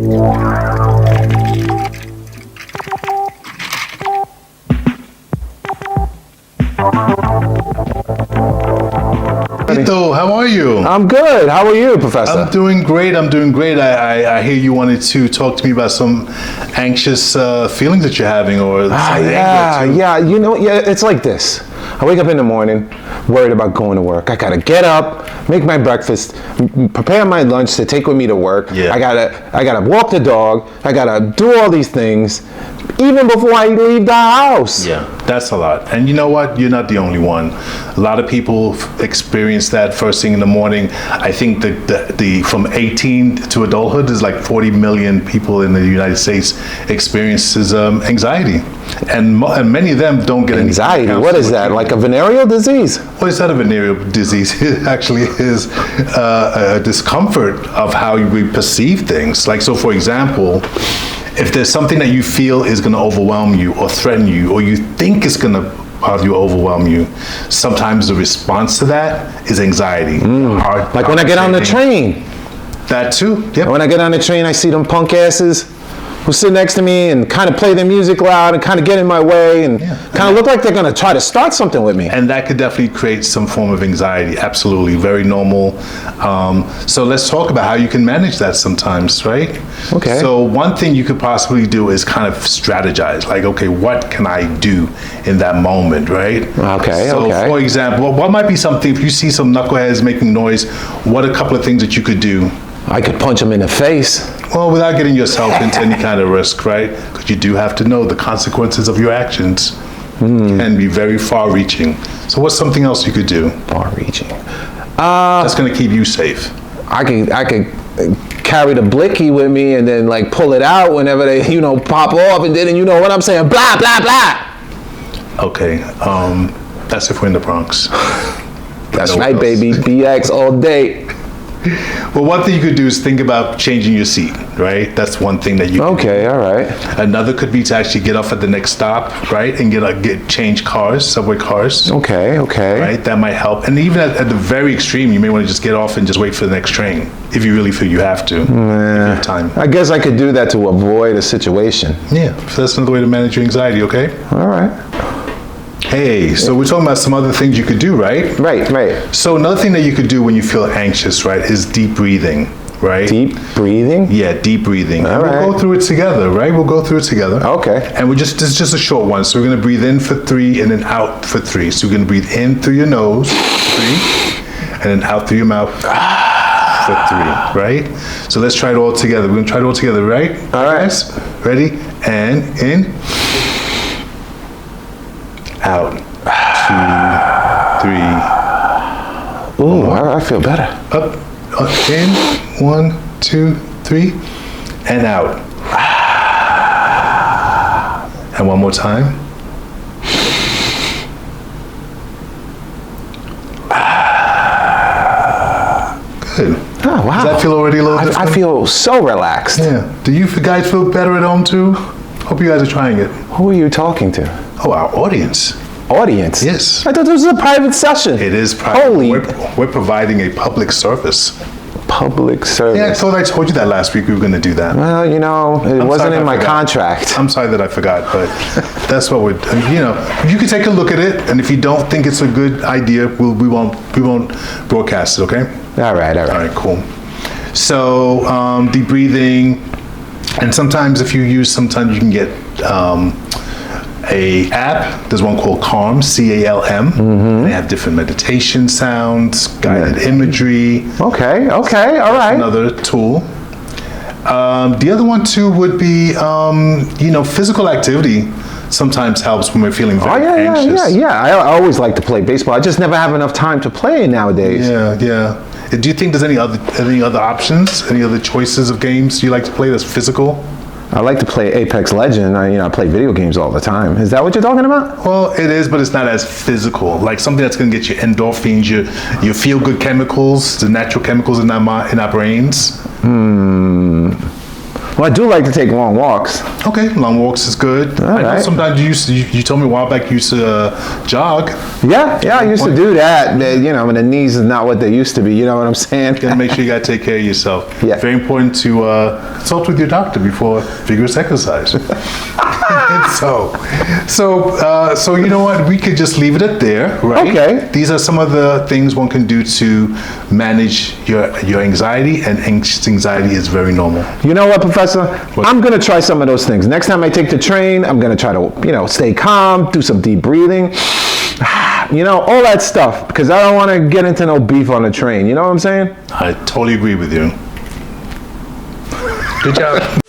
Lito, how are you? I'm good. How are you, Professor? I'm doing great. I hear you wanted to talk to me about some anxious feelings that you're having, or some anger too. Yeah. You know, it's like this. I wake up in the morning, worried about going to work. I gotta get up, make my breakfast, prepare my lunch to take with me to work. Yeah. I gotta walk the dog. I gotta do all these things, even before I leave the house. Yeah, that's a lot. And you know what? You're not the only one. A lot of people experience that first thing in the morning. I think the from 18 to adulthood, there's like 40 million people in the United States experiences anxiety. And many of them don't get Anxiety? any What is that? Like a venereal disease? Well, it's not a venereal disease. It actually is a discomfort of how we perceive things. Like, so for example, if there's something that you feel is going to overwhelm you or threaten you, or you think is going to have you overwhelm you, sometimes the response to that is anxiety. Like when I get on the train. That too. Yep. When I get on the train, I see them punk asses who sit next to me and kind of play their music loud and kind of get in my way and kind of look like they're going to try to start something with me. And that could definitely create some form of anxiety. Absolutely. Very normal. So let's talk about how you can manage that sometimes, right? Okay. So one thing you could possibly do is kind of strategize. Like, okay, what can I do in that moment, right? Okay, so for example, what might be something, if you see some knuckleheads making noise, what are a couple of things that you could do? I could punch them in the face. Well, without getting yourself into any kind of risk, right? Because you do have to know the consequences of your actions can be very far-reaching. So what's something else you could do? Far-reaching. That's going to keep you safe. I could carry the blicky with me and then like pull it out whenever they, pop off, and then you know what I'm saying, blah, blah, blah. Okay, that's if we're in the Bronx. That's right, baby. BX all day. Well, one thing you could do is think about changing your seat, right? That's one thing that you can Okay, do. all right. Another could be to actually get off at the next stop, right? And change cars, subway cars. Okay. Right? That might help. And even at the very extreme, you may want to just get off and just wait for the next train if you really feel you have to. If you have time. I guess I could do that to avoid a situation. Yeah, so that's another way to manage your anxiety, okay? All right. Hey, so we're talking about some other things you could do, right? Right. So another thing that you could do when you feel anxious, right, is deep breathing, right? Deep breathing? Yeah, deep breathing. All right. We'll go through it together, right? We'll go through it together. Okay. And it's just a short one. So we're gonna breathe in for 3 and then out for 3. So we're gonna breathe in through your nose, 3, and then out through your mouth for 3, right? So let's try it all together. We're gonna try it all together, right? All right. Guys? Ready? And in. Out. 2, 3. Ooh, I feel better. Up, in. 1, 2, 3, and out. And one more time. Good. Oh, wow. Does that feel already a little different? I feel so relaxed. Yeah. Do you guys feel better at home too? Hope you guys are trying it. Who are you talking to? Oh, our audience. Audience? Yes. I thought this was a private session. It is private. Holy. We're providing a public service. Public service. Yeah, I thought I told you that last week we were going to do that. Well, it wasn't in my contract. I'm sorry that I forgot, but that's what we're. You can take a look at it, and if you don't think it's a good idea, we won't broadcast it. Okay. All right. All right. Cool. So deep breathing, and sometimes if you use, sometimes you can get a app. There's one called Calm, C-A-L-M. They have different meditation sounds, guided imagery. Okay, all right. Another tool. The other one too would be, physical activity sometimes helps when we're feeling very anxious. Yeah. I always like to play baseball. I just never have enough time to play nowadays. Yeah. Do you think there's any other options, any other choices of games you like to play that's physical? I like to play Apex Legend. I play video games all the time. Is that what you're talking about? Well, it is, but it's not as physical. Like something that's going to get you endorphins, your feel-good chemicals, the natural chemicals in our brains. Well, I do like to take long walks. Okay, long walks is good. I know right. sometimes you told me a while back you used to jog. Yeah, I used to do that. You know, when the knees is not what they used to be. You know what I'm saying? You gotta make sure you gotta take care of yourself. Yeah. Very important to consult with your doctor before vigorous exercise. So you know what? We could just leave it at there, right? Okay. These are some of the things one can do to manage your anxiety, and anxiety is very normal. You know what, Professor? I'm going to try some of those things. Next time I take the train, I'm going to try to, stay calm, do some deep breathing, all that stuff, because I don't want to get into no beef on the train. You know what I'm saying? I totally agree with you. Good job.